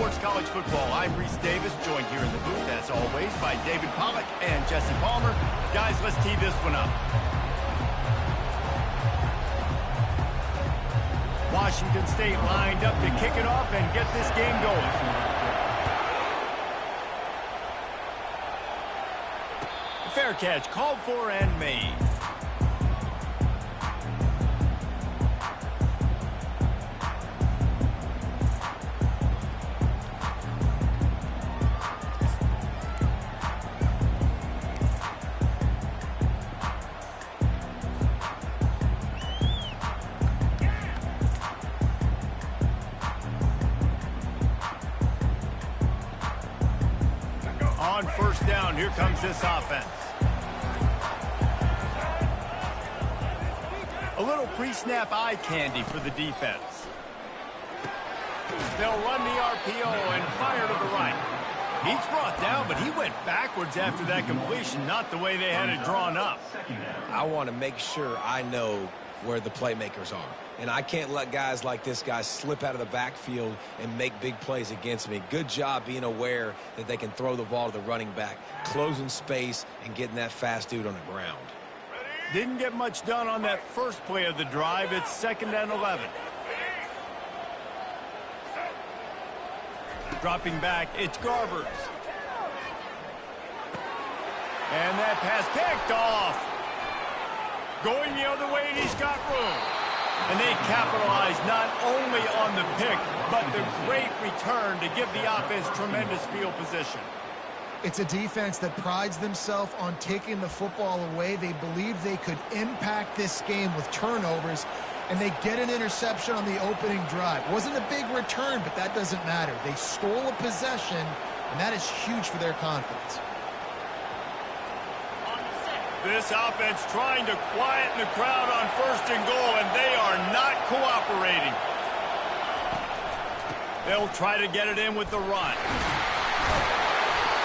Sports College Football. I'm Reese Davis, joined here in the booth, as always, by David Pollack and Jesse Palmer. Guys, let's tee this one up. Washington State lined up to kick it off and get this game going. Fair catch called for and made. On first down, here comes this offense. A little pre-snap eye candy for the defense. They'll run the RPO and fire to the right. He's brought down, but he went backwards after that completion, not the way they had it drawn up. I want to make sure I know where the playmakers are. And I can't let guys like this guy slip out of the backfield and make big plays against me. Good job being aware that they can throw the ball to the running back, closing space, and getting that fast dude on the ground. Didn't get much done on that first play of the drive. It's 2nd and 11. Dropping back, it's Garbers. And that pass picked off. Going the other way, and he's got room. And they capitalize not only on the pick, but the great return to give the offense tremendous field position. It's a defense that prides themselves on taking the football away. They believe they could impact this game with turnovers, and they get an interception on the opening drive. Wasn't a big return, but that doesn't matter. They stole a possession, and that is huge for their confidence. This offense trying to quieten the crowd on 1st and goal, and they are not cooperating. They'll try to get it in with the run.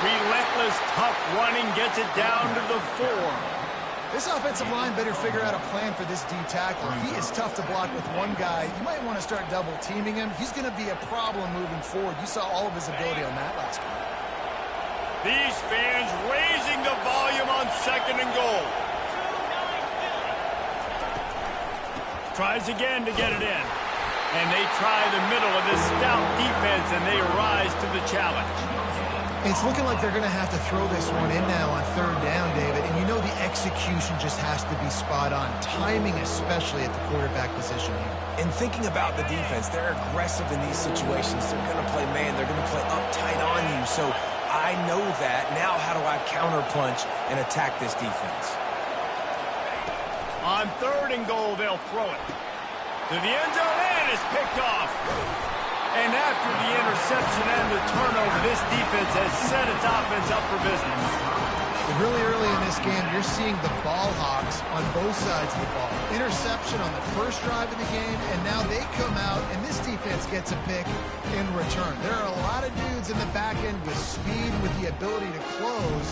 Relentless, tough running gets it down to the 4. This offensive line better figure out a plan for this D tackle. He is tough to block with one guy. You might want to start double teaming him. He's going to be a problem moving forward. You saw all of his ability on that last play. These fans raising the volume on 2nd and goal. Tries again to get it in. And they try the middle of this stout defense, and they rise to the challenge. It's looking like they're going to have to throw this one in now on 3rd down, David. And you know the execution just has to be spot on. Timing, especially at the quarterback position here. And thinking about the defense, they're aggressive in these situations. They're going to play man. They're going to play uptight on you. So I know that. Now how do I counterpunch and attack this defense? On 3rd and goal, they'll throw it. To the end zone, and it's picked off. And after the interception and the turnover, this defense has set its offense up for business. Really early in this game, you're seeing the ball hawks on both sides of the ball. Interception on the first drive of the game, and now they come out, and this defense gets a pick in return. There are a lot of dudes in the back end with speed, with the ability to close.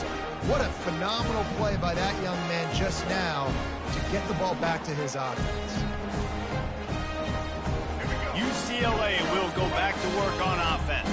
What a phenomenal play by that young man just now to get the ball back to his offense. UCLA will go back to work on offense.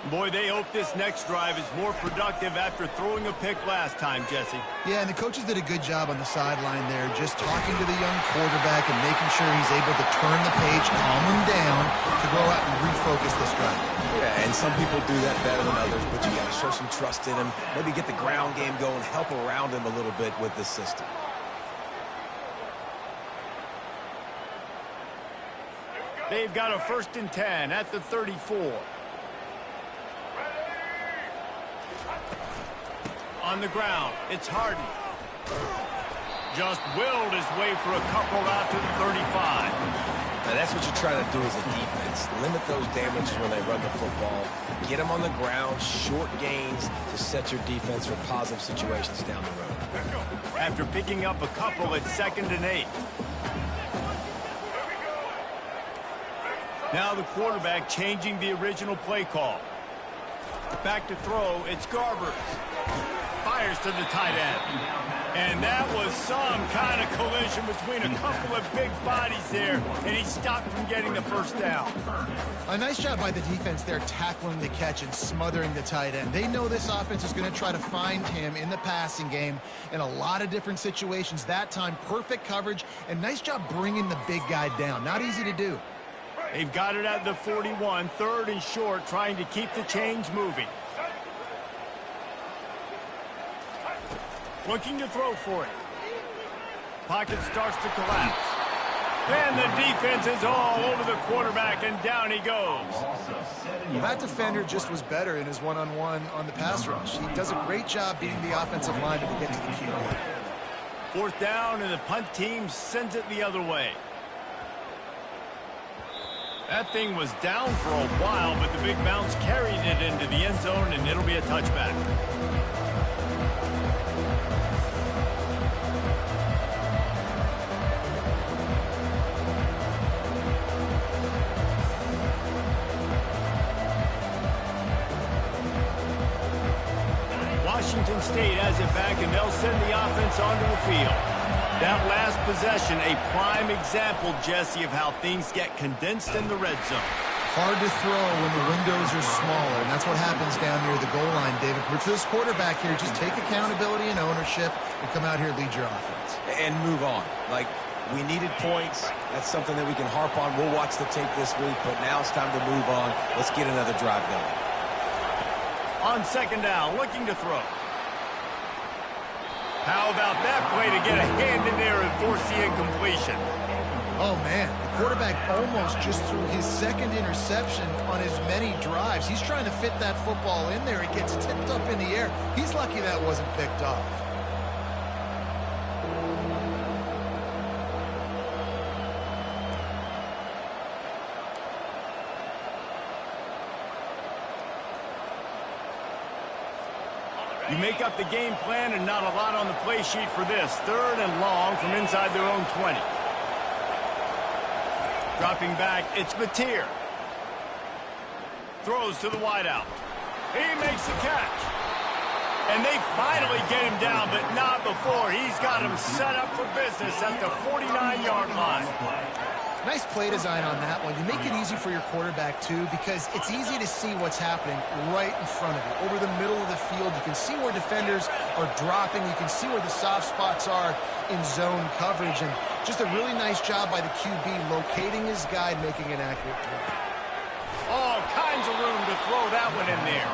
Boy, they hope this next drive is more productive after throwing a pick last time, Jesse. Yeah, and the coaches did a good job on the sideline there, just talking to the young quarterback and making sure he's able to turn the page, calm him down, to go out and refocus this drive. Yeah, and some people do that better than others, but you got to show some trust in him, maybe get the ground game going, help around him a little bit with this system. They've got a 1st and 10 at the 34. On the ground, it's Harden. Just willed his way for a couple out to the 35. Now that's what you're trying to do as a defense. Limit those damages when they run the football. Get them on the ground, short gains to set your defense for positive situations down the road. After picking up a couple at 2nd and 8. Now the quarterback changing the original play call. Back to throw, it's Garbers. fires to the tight end. And that was some kind of collision between a couple of big bodies there, and he stopped from getting the first down. A nice job by the defense there tackling the catch and smothering the tight end. They know this offense is going to try to find him in the passing game in a lot of different situations. That time, perfect coverage, and nice job bringing the big guy down. Not easy to do. They've got it at the 41, 3rd and short, trying to keep the chains moving. Looking to throw for it. Pocket starts to collapse. And the defense is all over the quarterback, and down he goes. That defender just was better in his one-on-one on the pass rush. He does a great job beating the offensive lineman to get to the QB. 4th down, and the punt team sends it the other way. That thing was down for a while, but the big bounce carried it into the end zone, and it'll be a touchback. Washington State has it back, and they'll send the offense onto the field. That last possession, a prime example, Jesse, of how things get condensed in the red zone. Hard to throw when the windows are smaller, and that's what happens down near the goal line, David. But for this quarterback here, just take accountability and ownership and come out here and lead your offense. And move on. Like, we needed points. That's something that we can harp on. We'll watch the tape this week, but now it's time to move on. Let's get another drive going. On 2nd down, looking to throw. How about that play to get a hand in there and force the incompletion? Oh, man, the quarterback almost just threw his 2nd interception on as many drives. He's trying to fit that football in there. It gets tipped up in the air. He's lucky that wasn't picked off. You make up the game plan and not a lot on the play sheet for this. 3rd and long from inside their own 20. Dropping back, it's Mateer. Throws to the wideout. He makes the catch. And they finally get him down, but not before. He's got him set up for business at the 49-yard line. Nice play design on that one. You make it easy for your quarterback, too, because it's easy to see what's happening right in front of you. Over the middle of the field, you can see where defenders are dropping. You can see where the soft spots are in zone coverage. And just a really nice job by the QB locating his guy, making an accurate throw. All kinds of room to throw that one in there.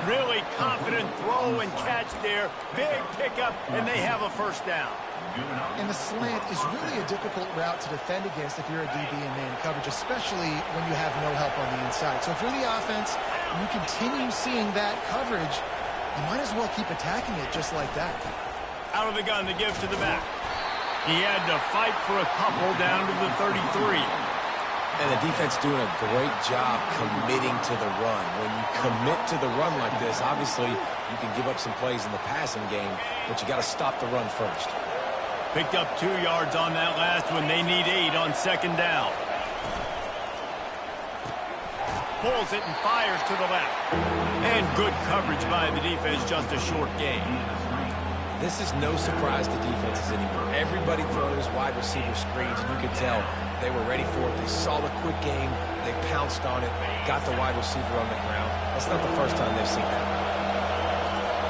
Really confident throw and catch there. Big pickup, and they have a 1st down. And the slant is really a difficult route to defend against if you're a DB in man coverage, especially when you have no help on the inside. So if you're the offense and you continue seeing that coverage, you might as well keep attacking it just like that. Out of the gun to give to the back. He had to fight for a couple down to the 33. And the defense doing a great job committing to the run. When you commit to the run like this, obviously you can give up some plays in the passing game, but you got to stop the run first. Picked up 2 yards on that last one. They need 8 on 2nd down. Pulls it and fires to the left. And good coverage by the defense, just a short gain. This is no surprise to defenses anymore. Everybody throws wide receiver screens, and you could tell they were ready for it. They saw the quick game. They pounced on it, got the wide receiver on the ground. That's not the first time they've seen that.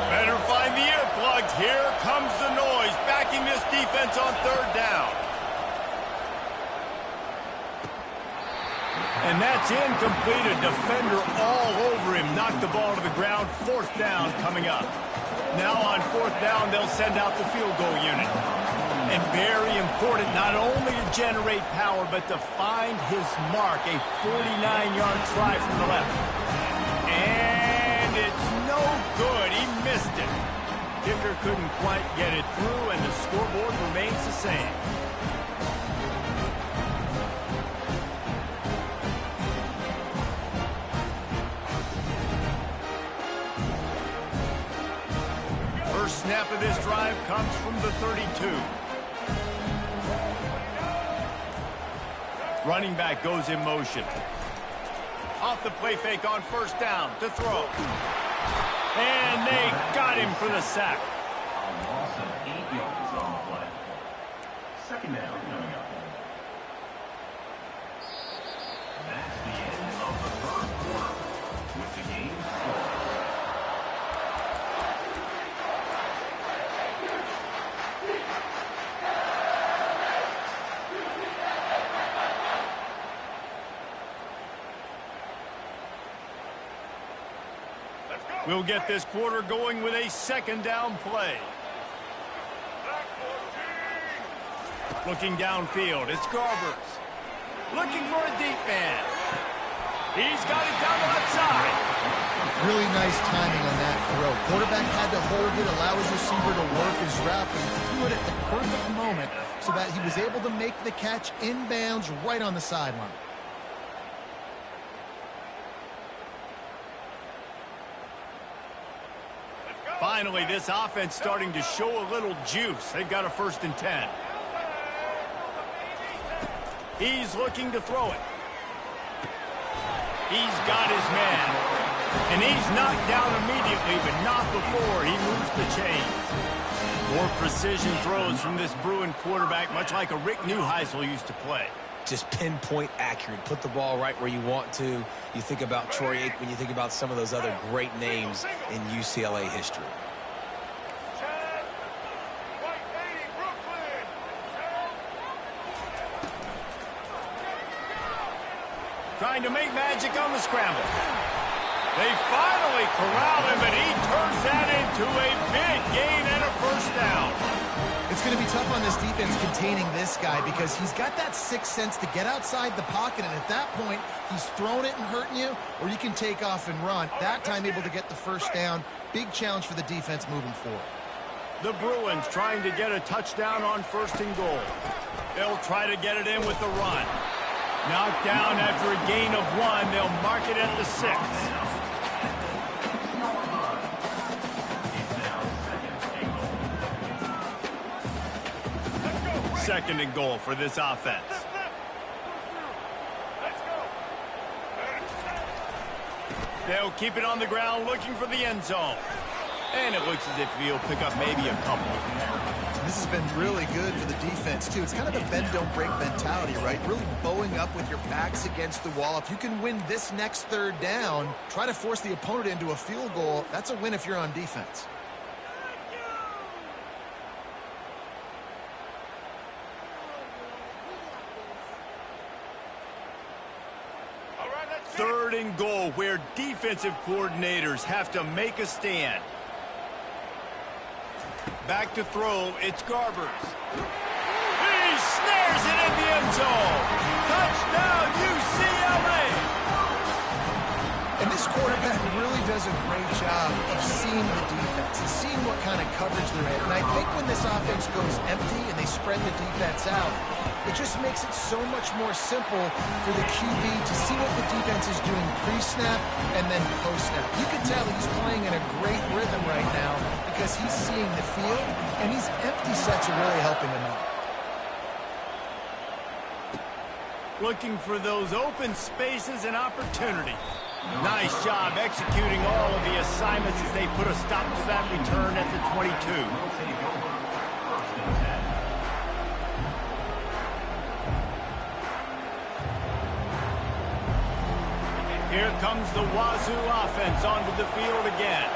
Better find the earplugs. Here comes the noise, backing this defense on 3rd down. And that's incomplete. A defender all over him. Knocked the ball to the ground. 4th down coming up. Now on 4th down, they'll send out the field goal unit. And very important, not only to generate power, but to find his mark. A 49-yard try from the left. And it's no good. He missed it. Kicker couldn't quite get it through, and the scoreboard remains the same. First snap of this drive comes from the 32. Running back goes in motion. Off the play fake on 1st down to throw. And they got him for the sack. A loss of 8 yards on the play. Second down coming up. That's the end of the third quarter with the game scored. We'll get this quarter going with a second down play. Looking downfield, it's Garbers. Looking for a deep man. He's got it down the left side. Really nice timing on that throw. Quarterback had to hold it, allow his receiver to work his route, but he threw it at the perfect moment so that he was able to make the catch inbounds right on the sideline. Finally, this offense starting to show a little juice. They've got a 1st and 10. He's looking to throw it. He's got his man. And he's knocked down immediately, but not before he moves the chains. More precision throws from this Bruin quarterback, much like a Rick Neuheisel used to play. Just pinpoint accurate. Put the ball right where you want to. You think about Troy Aikman, you think about some of those other great names in UCLA history. Trying to make magic on the scramble. They finally corral him, and he turns that into a big gain and a 1st down. It's going to be tough on this defense containing this guy because he's got that sixth sense to get outside the pocket, and at that point, he's throwing it and hurting you, or you can take off and run. That time able to get the 1st down. Big challenge for the defense moving forward. The Bruins trying to get a touchdown on 1st and goal. They'll try to get it in with the run. Knocked down after a gain of 1. They'll mark it at the 6. Second and goal for this offense. They'll keep it on the ground looking for the end zone. And it looks as if he'll pick up maybe a couple. This has been really good for the defense, too. It's kind of a bend-don't-break mentality, right? Really bowing up with your backs against the wall. If you can win this next 3rd down, try to force the opponent into a field goal. That's a win if you're on defense. Third and goal, where defensive coordinators have to make a stand. Back to throw, it's Garbers. He snares it in the end zone. Touchdown, UCLA! And this quarterback really does a great job of seeing the defense and seeing what kind of coverage they're in. And I think when this offense goes empty and they spread the defense out, it just makes it so much more simple for the QB to see what the defense is doing pre-snap and then post-snap. You can tell he's playing in a great rhythm right now because he's seeing the field, and these empty sets are really helping him out. Looking for those open spaces and opportunity. Nice job executing all of the assignments as they put a stop to that return at the 22. Here comes the Wazoo offense onto the field again.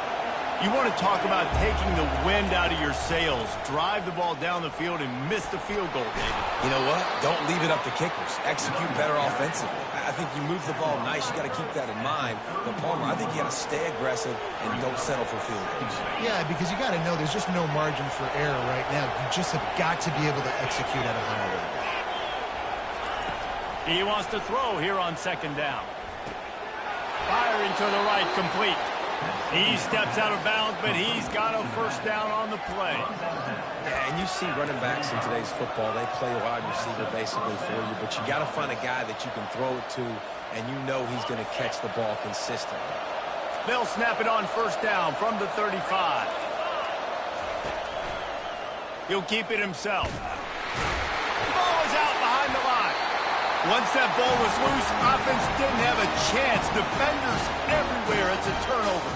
You want to talk about taking the wind out of your sails. Drive the ball down the field and miss the field goal, David. You know what? Don't leave it up to kickers. Execute better offensively. I think you move the ball nice. You got to keep that in mind. But, Palmer, I think you got to stay aggressive and don't settle for field goals. Yeah, because you got to know there's just no margin for error right now. You just have got to be able to execute at a high level. He wants to throw here on 2nd down. Firing to the right, complete. He steps out of bounds, but he's got a 1st down on the play. Yeah, and you see running backs in today's football, they play wide receiver basically for you, but you got to find a guy that you can throw it to, and you know he's going to catch the ball consistently. They'll snap it on 1st down from the 35. He'll keep it himself. The ball is out behind the line. Once that ball was loose, offense didn't have a chance. Defenders everywhere. It's a turnover.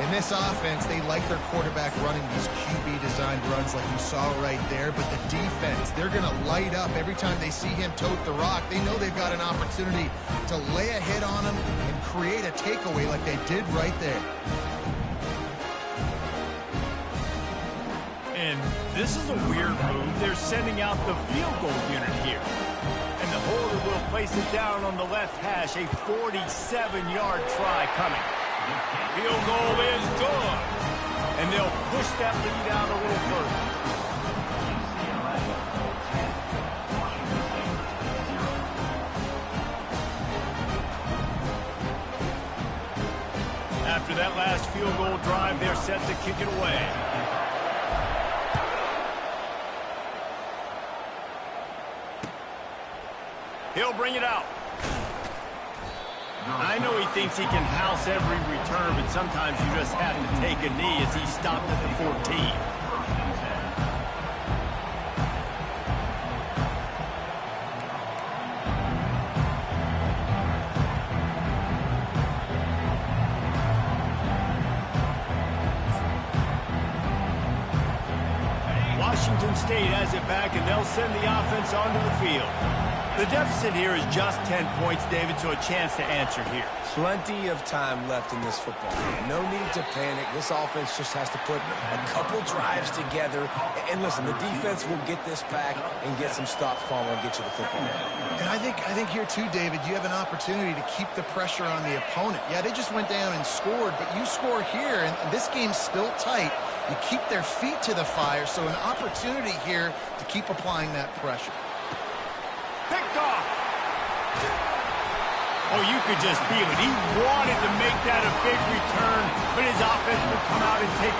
In this offense, they like their quarterback running these QB-designed runs like you saw right there, but the defense, they're going to light up every time they see him tote the rock. They know they've got an opportunity to lay a hit on him and create a takeaway like they did right there. And this is a weird move. They're sending out the field goal unit here. And the holder will place it down on the left hash, a 47-yard try coming. Field goal is good. And they'll push that lead out a little further. After that last field goal drive, they're set to kick it away. He'll bring it out. I know he thinks he can house every return, but sometimes you just have to take a knee as he stopped at the 14. Washington State has it back, and they'll send the offense onto the field. The deficit here is just 10 points, David, so a chance to answer here. Plenty of time left in this football game. No need to panic. This offense just has to put a couple drives together. And listen, the defense will get this back and get some stops, Palmer, and get you the football. And I think here too, David, you have an opportunity to keep the pressure on the opponent. Yeah, they just went down and scored, but you score here, and this game's still tight. You keep their feet to the fire, so an opportunity here to keep applying that pressure. Picked off. Oh, you could just feel it. He wanted to make that a big return, but his offense would come out and take over.